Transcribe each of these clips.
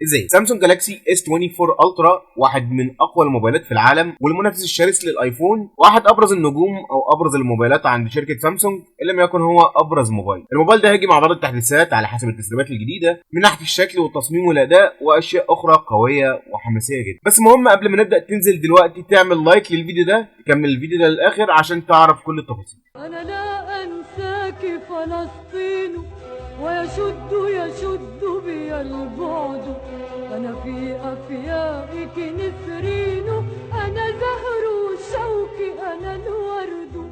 ازاي؟ سامسونج جالاكسي اس 24 الترا واحد من اقوى الموبايلات في العالم والمنافس الشرس للايفون، واحد ابرز النجوم او ابرز الموبايلات عند شركه سامسونج ان لم يكن هو ابرز موبايل. الموبايل ده هيجي مع بعض التحديثات على حسب التسريبات الجديده من ناحيه الشكل والتصميم والاداء واشياء اخرى قويه وحماسيه جدا. بس مهم قبل ما نبدا تنزل دلوقتي تعمل لايك للفيديو ده، تكمل الفيديو ده للاخر عشان تعرف كل التفاصيل. أنا لا أنساك فلسطين ويشد بي البعد. أنا في أفيائك نسرين، أنا زهر الشوك، أنا الورد.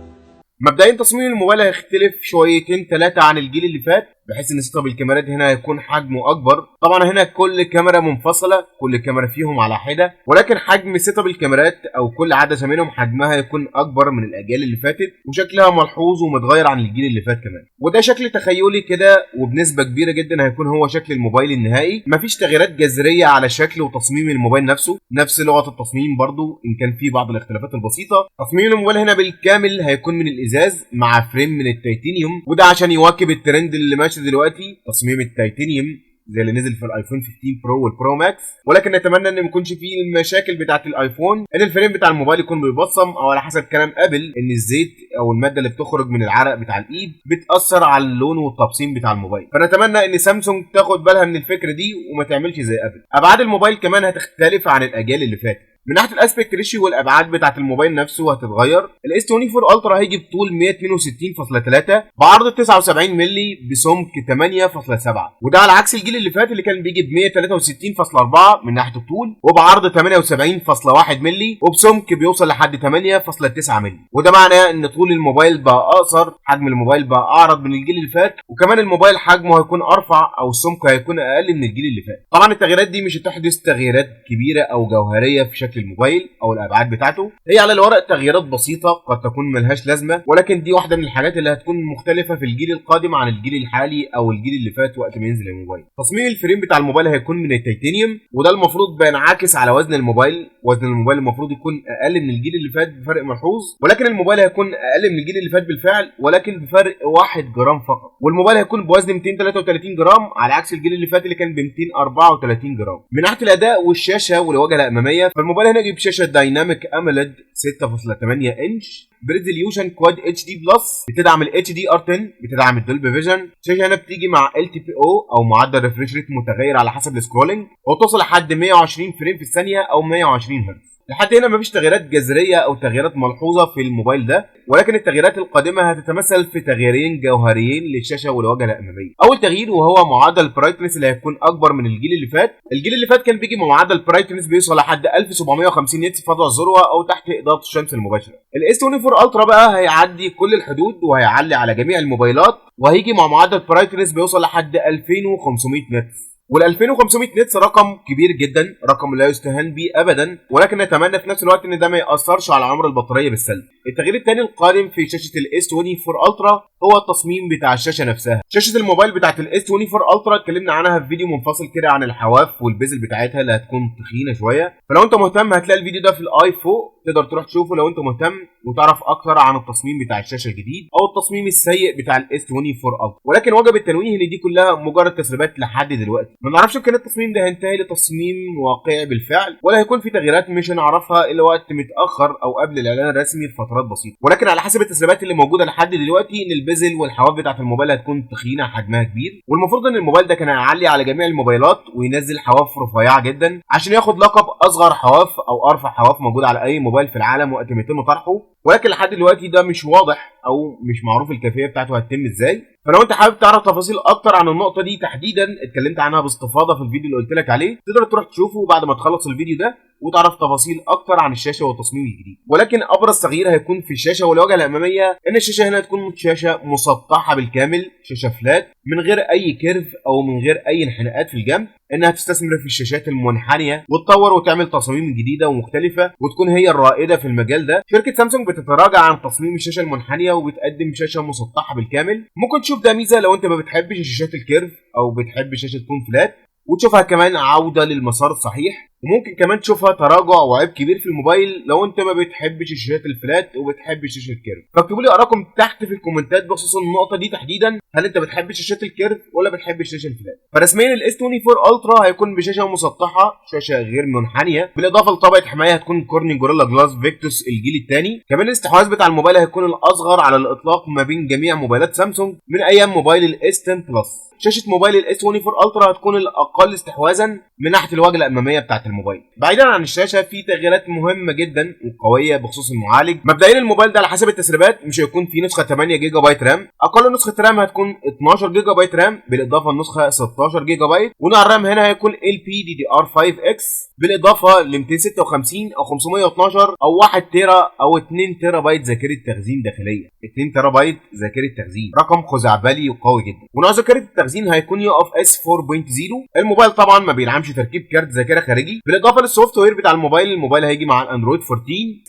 مبدئيا تصميم الموبايل هيختلف شويتين ثلاثه عن الجيل اللي فات، بحيث ان سيت اب الكاميرات هنا هيكون حجمه اكبر. طبعا هنا كل كاميرا منفصله، كل كاميرا فيهم على حده، ولكن حجم سيت اب الكاميرات او كل عدسه منهم حجمها هيكون اكبر من الاجيال اللي فاتت، وشكلها ملحوظ ومتغير عن الجيل اللي فات كمان. وده شكل تخيلي كده، وبنسبه كبيره جدا هيكون هو شكل الموبايل النهائي. مفيش تغييرات جذريه على شكل وتصميم الموبايل نفسه، نفس لغه التصميم برضو ان كان في بعض الاختلافات البسيطه. تصميم الموبايل هنا بالكامل هيكون من الازاز مع فريم من التيتانيوم، وده عشان يواكب الترند اللي ماشي دلوقتي، تصميم التيتانيوم زي اللي نزل في الايفون 15 برو والبرو ماكس. ولكن نتمنى ان ما يكونش فيه المشاكل بتاعه الايفون، ان الفريم بتاع الموبايل يكون بيبصم، او على حسب كلام ابل ان الزيت او الماده اللي بتخرج من العرق بتاع الايد بتاثر على اللون والتبصيم بتاع الموبايل. فنتمنى ان سامسونج تاخد بالها من الفكره دي وما تعملش زي ابل. ابعاد الموبايل كمان هتختلف عن الاجيال اللي فاتت. من ناحيه الاسبكت ريشيو والابعاد بتاعه الموبايل نفسه هتتغير. الاس 24 الترا هيجي بطول 162.3 بعرض 79 مللي بسمك 8.7، وده على عكس الجيل اللي فات اللي كان بيجي ب 163.4 من ناحيه الطول وبعرض 78.1 مللي وبسمك بيوصل لحد 8.9 مللي. وده معناه ان طول الموبايل بقى اقصر، حجم الموبايل بقى اعرض من الجيل اللي فات، وكمان الموبايل حجمه هيكون ارفع او السمك هيكون اقل من الجيل اللي فات. طبعا التغييرات دي مش هتحدث تغييرات كبيره او جوهريه في شكل الموبايل او الابعاد بتاعته، هي على الورق تغييرات بسيطه قد تكون ملهاش لازمه، ولكن دي واحده من الحاجات اللي هتكون مختلفه في الجيل القادم عن الجيل الحالي او الجيل اللي فات وقت ما ينزل الموبايل. تصميم الفريم بتاع الموبايل هيكون من التيتانيوم، وده المفروض بينعكس على وزن الموبايل. وزن الموبايل المفروض يكون اقل من الجيل اللي فات بفرق ملحوظ، ولكن الموبايل هيكون اقل من الجيل اللي فات بالفعل، ولكن بفرق 1 جرام فقط. والموبايل هيكون بوزن 233 جرام على عكس الجيل اللي فات اللي كان ب 234 جرام. من ناحيه الاداء والشاشه والواجهه الاماميه، فالموبايل هنا جايب شاشه دايناميك اموليد 6.8 انش بريزوليوشن كواد اتش دي بلس، بتدعم الاتش دي ار 10، بتدعم الدولبي فيجن. الشاشه هنا بتيجي مع ال تي بي او معدل ريفريش ريت متغير على حسب السكرولنج، وتوصل لحد 120 فريم في الثانيه او 120 هرتز. لحد هنا مفيش تغييرات جذريه او تغييرات ملحوظه في الموبايل ده، ولكن التغييرات القادمه هتتمثل في تغييرين جوهريين للشاشه والواجهه الاماميه. اول تغيير وهو معدل البرايتنس اللي هيكون اكبر من الجيل اللي فات. الجيل اللي فات كان بيجي مع معدل البرايتنس بيوصل لحد 1750 نيتس في وضع الذروه او تحت اضاءه الشمس المباشره. الاس 24 الترا بقى هيعدي كل الحدود وهيعلي على جميع الموبايلات، وهيجي مع معدل برايتنس بيوصل لحد 2500 نيتس. وال 2500 نتس رقم كبير جدا، رقم لا يستهان به ابدا، ولكن نتمنى في نفس الوقت ان ده ما ياثرش على عمر البطاريه بالسلب. التغيير الثاني القادم في شاشه الاس 24 الترا هو التصميم بتاع الشاشه نفسها. شاشه الموبايل بتاعت الاس 24 الترا اتكلمنا عنها في فيديو منفصل كده عن الحواف والبيزل بتاعتها اللي هتكون تخينه شويه، فلو انت مهتم هتلاقي الفيديو ده في الاي فوق، تقدر تروح تشوفه لو انت مهتم وتعرف اكتر عن التصميم بتاع الشاشه الجديد او التصميم السيء بتاع الاس 24 الترا. ولكن وجب التنويه ان دي كلها مجرد تسريبات لحد دلوقتي، ما نعرفش ان التصميم ده هينتهي لتصميم واقعي بالفعل ولا هيكون في تغييرات مش هنعرفها الا وقت متاخر او قبل الاعلان الرسمي بفترات بسيطه. ولكن على حسب التسريبات اللي موجوده لحد دلوقتي ان البزل والحواف بتاعه الموبايل هتكون تخينه حجمها كبير، والمفروض ان الموبايل ده كان هيعلي على جميع الموبايلات وينزل حواف رفيعه جدا عشان ياخد لقب اصغر حواف او ارفع حواف موجود على اي موبايل في العالم وقت ما يتم طرحه. ولكن لحد دلوقتي ده مش واضح او مش معروف الكيفيه بتاعته هتتم ازاي. فلو انت حابب تعرف تفاصيل اكتر عن النقطه دي تحديدا اتكلمت عنها باستفاضه في الفيديو اللي قلت لك عليه، تقدر تروح تشوفه بعد ما تخلص الفيديو ده وتعرف تفاصيل اكتر عن الشاشه والتصميم الجديد. ولكن ابرز تغيير هيكون في الشاشه والواجهه الاماميه، ان الشاشه هنا تكون شاشه مسطحه بالكامل، شاشه فلات من غير اي كيرف او من غير اي انحناءات في الجنب، انها تستثمر في الشاشات المنحنيه وتطور وتعمل تصاميم جديده ومختلفه وتكون هي الرائده في المجال ده. شركه سامسونج بتتراجع عن تصميم الشاشه المنحنيه وبتقدم شاشه مسطحه بالكامل. ممكن تشوف ده ميزه لو انت ما بتحبش الشاشات الكيرف او بتحب الشاشه تكون فلات، وتشوفها كمان عوده للمسار الصحيح. وممكن كمان تشوفها تراجع وعيب كبير في الموبايل لو انت ما بتحبش الشاشات الفلات وبتحب الشاشه الكيرف. فاكتبوا لي ارائكم تحت في الكومنتات بخصوص النقطه دي تحديدا، هل انت بتحب الشاشات الكيرف ولا بتحب الشاشه الفلات؟ فرسميا الاس 24 الترا هيكون بشاشه مسطحه، شاشه غير منحنيه، بالاضافه لطبقه حمايه هتكون كورنينج جوريلا جلاس فيكتوس الجيل الثاني. كمان الاستحواذ بتاع الموبايل هيكون الاصغر على الاطلاق ما بين جميع موبايلات سامسونج من ايام موبايل الاس 10 بلس. شاشه موبايل الاس 24 الترا هتكون الاقل استحواذا من ناحيه الواجهه الاماميه بتاعه الموبايل. بعيدا عن الشاشه في تغييرات مهمه جدا وقويه بخصوص المعالج. مبدئيا الموبايل ده على حسب التسريبات مش هيكون فيه نسخه 8 جيجا بايت رام، اقل نسخه رام هتكون 12 جيجا بايت رام بالاضافه لنسخه 16 جيجا بايت، ونوع الرام هنا هيكون ال بي دي دي ار 5 اكس بالاضافه ل 256 او 512 او 1 تيرا او 2 تيرا بايت ذاكره تخزين داخليه. 2 تيرا بايت ذاكره تخزين رقم خزعبلي وقوي جدا. ونوع ذاكره التخزين هيكون يو اف اس 4.0. الموبايل طبعا ما بيدعمش تركيب كارت ذاكره خارجي. بالاضافه للسوفت وير بتاع الموبايل هيجي مع الاندرويد 14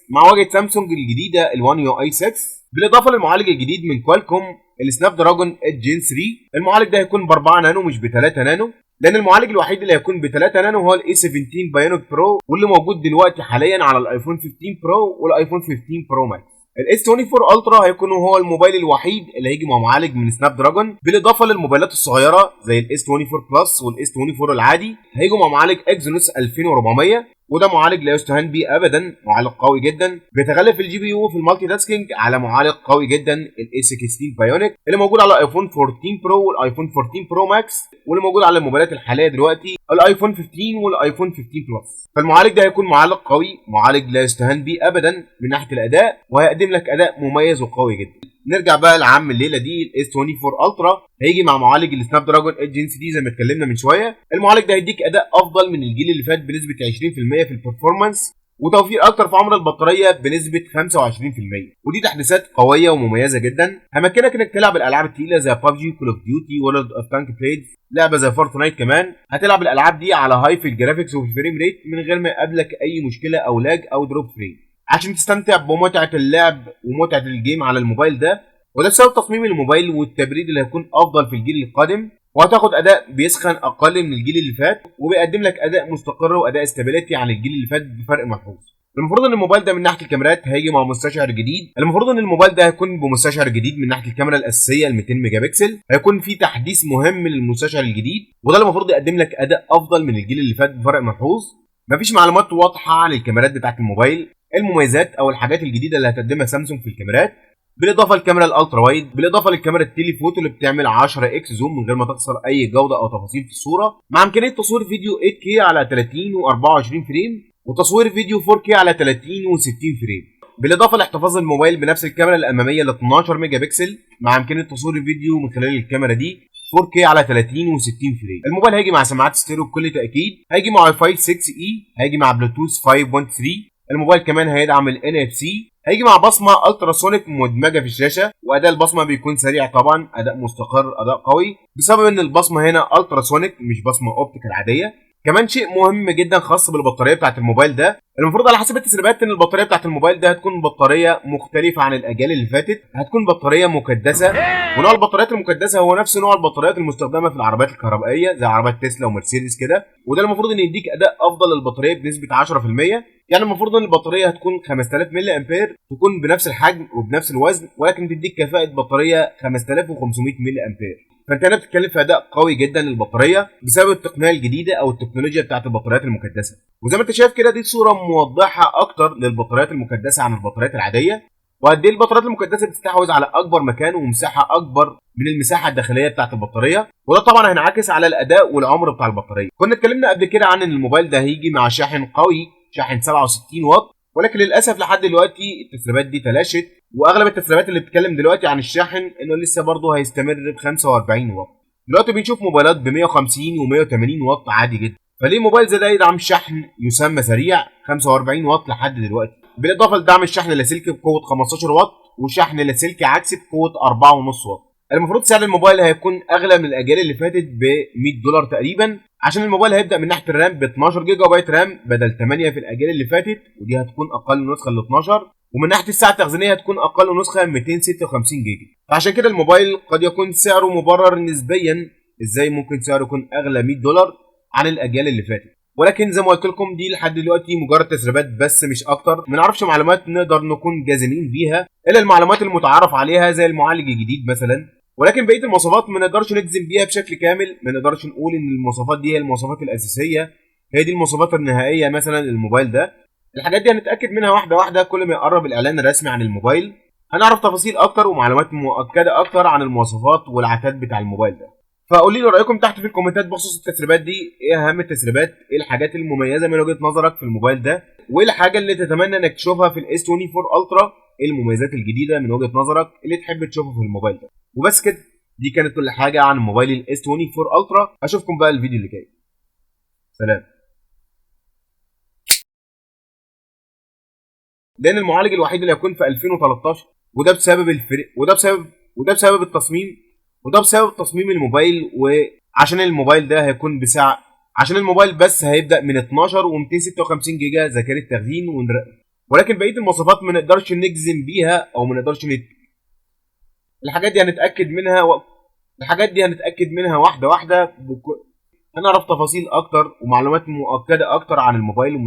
مع واجهه سامسونج الجديده ال1 يو اي 6، بالاضافه للمعالج الجديد من كوالكوم السناب دراجون 8 جين 3. المعالج ده هيكون ب 4 نانو مش ب 3 نانو، لان المعالج الوحيد اللي هيكون ب 3 نانو هو الاي 17 بايونيك برو، واللي موجود دلوقتي حاليا على الايفون 15 برو والايفون 15 برو ماكس. الاس 24 الترا هيكون هو الموبايل الوحيد اللي هيجي مع معالج من سناب دراجون، بالاضافه للموبايلات الصغيره زي الاس 24 بلس والاس 24 العادي هيجوا مع معالج اكزينوس 2400، وده معالج لا يستهان به ابدا، معالج قوي جدا بيتغلب في الجي بي يو في المالتي تاسكينج على معالج قوي جدا الاي 16 بايونيك اللي موجود على الايفون 14 برو والايفون 14 برو ماكس، واللي موجود على الموبايلات الحاليه دلوقتي الايفون 15 والايفون 15 بلس. فالمعالج ده هيكون معالج قوي، معالج لا يستهان به ابدا من ناحيه الاداء، وهيقدم لك اداء مميز وقوي جدا. نرجع بقى لعم الليله دي الاس 24 الترا هيجي مع معالج السناب دراجون 8 جين 3 زي ما اتكلمنا من شويه. المعالج ده هيديك اداء افضل من الجيل اللي فات بنسبه 20% في البرفورمانس، وتوفير اكتر في عمر البطاريه بنسبه 25%، ودي تحديثات قويه ومميزه جدا همكنك انك تلعب الالعاب الثقيله زي بابجي، كول اوف ديوتي، وورلد اوف تانك بليدز، لعبه زي فورتنايت. كمان هتلعب الالعاب دي على هاي في الجرافيكس وفي الفريم ريت من غير ما يقابلك اي مشكله او لاج او دروب فريم، عشان تستمتع بمتعه اللعب ومتعه الجيم على الموبايل ده. وده بسبب تصميم الموبايل والتبريد اللي هيكون افضل في الجيل القادم، وهتاخد اداء بيسخن اقل من الجيل اللي فات، وبيقدم لك اداء مستقر واداء استابيليتي عن الجيل اللي فات بفرق ملحوظ. المفروض ان الموبايل ده من ناحيه الكاميرات هيجي مع مستشعر جديد. المفروض ان الموبايل ده هيكون بمستشعر جديد من ناحيه الكاميرا الاساسيه ال 200 ميجا بكسل، هيكون في تحديث مهم للمستشعر الجديد، وده اللي المفروض يقدم لك اداء افضل من الجيل اللي فات بفرق ملحوظ. مفيش معلومات واضحه عن الكاميرات بتاعت الموبايل، المميزات او الحاجات الجديده اللي هتقدمها سامسونج في الكاميرات، بالاضافه للكاميرا الالترا وايد، بالاضافه للكاميرا التليفوتو اللي بتعمل 10 اكس زوم من غير ما تخسر اي جوده او تفاصيل في الصوره، مع امكانيه تصوير فيديو 8K على 30 و24 فريم، وتصوير فيديو 4K على 30 و60 فريم، بالاضافه لاحتفاظ الموبايل بنفس الكاميرا الاماميه ل 12 ميجا بكسل مع امكانيه تصوير الفيديو من خلال الكاميرا دي 4K على 30 و60 فريم. الموبايل هيجي مع سماعات ستيريو بكل تاكيد، هيجي مع واي فاي 6E، هيجي مع بلوتوث 5.3. الموبايل كمان هيدعم ال NFC، هيجي مع بصمه التراسونيك مدمجه في الشاشه، واداء البصمه بيكون سريع طبعا، اداء مستقر، اداء قوي، بسبب ان البصمه هنا التراسونيك مش بصمه اوبتيكال عاديه. كمان شيء مهم جدا خاص بالبطاريه بتاعت الموبايل ده، المفروض على حسب التسريبات ان البطاريه بتاعت الموبايل ده هتكون بطاريه مختلفه عن الاجيال اللي فاتت، هتكون بطاريه مكدسه، ونوع البطاريات المكدسه هو نفس نوع البطاريات المستخدمه في العربيات الكهربائيه زي عربيات تسلا ومرسيدس كده، وده المفروض ان يديك اداء افضل للبطاريه بنسبه 10%. يعني المفروض ان البطاريه هتكون 5000 ملي امبير، تكون بنفس الحجم وبنفس الوزن، ولكن تديك كفاءه بطاريه 5500 ملي امبير. فانت هنا بتتكلم في اداء قوي جدا للبطاريه بسبب التقنيه الجديده او التكنولوجيا بتاعت البطاريات المكدسه. وزي ما انت شايف كده دي صوره موضحه اكتر للبطاريات المكدسه عن البطاريات العاديه، وقد ايه البطاريات المكدسه بتستحوذ على اكبر مكان ومساحه اكبر من المساحه الداخليه بتاعت البطاريه، وده طبعا هينعكس على الاداء والعمر بتاع البطاريه. كنا اتكلمنا قبل كده عن ان الموبايل ده هيجي مع شاحن قوي، شاحن 67 واط، ولكن للاسف لحد دلوقتي التسريبات دي تلاشت، واغلب التسريبات اللي بتتكلم دلوقتي عن الشاحن انه لسه برضه هيستمر ب 45 واط. دلوقتي بنشوف موبايلات ب 150 و180 واط عادي جدا، فليه موبايل زي ده يدعم شحن يسمى سريع 45 واط لحد دلوقتي، بالاضافه لدعم الشحن اللاسلكي بقوه 15 واط وشحن لاسلكي عكسي بقوه 4.5 واط. المفروض سعر الموبايل هيكون اغلى من الاجيال اللي فاتت ب $100 تقريبا، عشان الموبايل هيبدا من ناحيه الرام ب 12 جيجا بايت رام بدل 8 في الاجيال اللي فاتت، ودي هتكون اقل نسخه ل 12، ومن ناحيه الساعه التخزينيه هتكون اقل نسخه 256 جيجا. فعشان كده الموبايل قد يكون سعره مبرر نسبيا. ازاي ممكن سعره يكون اغلى $100 عن الاجيال اللي فاتت؟ ولكن زي ما قلت لكم دي لحد دلوقتي مجرد تسريبات بس مش اكتر، ما نعرفش معلومات نقدر نكون جازمين بيها الا المعلومات المتعارف عليها زي المعالج الجديد مثلا. ولكن بقيه المواصفات ما نقدرش نجزم بيها بشكل كامل، ما نقدرش نقول ان المواصفات دي هي المواصفات الاساسيه، هي دي المواصفات النهائيه مثلا للموبايل ده. الحاجات دي هنتاكد منها واحده واحده، كل ما يقرب الاعلان الرسمي عن الموبايل هنعرف تفاصيل اكتر ومعلومات مؤكده اكتر عن المواصفات والعتاد بتاع الموبايل ده. فقولي لي رايكم تحت في الكومنتات بخصوص التسريبات دي، ايه اهم التسريبات، ايه الحاجات المميزه من وجهه نظرك في الموبايل ده، وايه الحاجه اللي تتمنى انك تشوفها في الاس 24 الترا، ايه المميزات الجديده من وجهه نظرك اللي تحب تشوفها في الموبايل ده. وبس كده، دي كانت كل حاجه عن موبايل الاس 24 الترا. اشوفكم بقى الفيديو اللي جاي. سلام. لان المعالج الوحيد اللي هيكون في 2013، وده بسبب وده بسبب التصميم، وده بسبب تصميم الموبايل، وعشان الموبايل ده هيكون بسعر، عشان الموبايل بس هيبدا من 12 و256 جيجا ذاكره تخزين ولكن بقيه المواصفات ما نقدرش نجزم بيها او ما نقدرش الحاجات دي هنتاكد منها واحده واحده هنعرف تفاصيل اكتر ومعلومات مؤكده اكتر عن الموبايل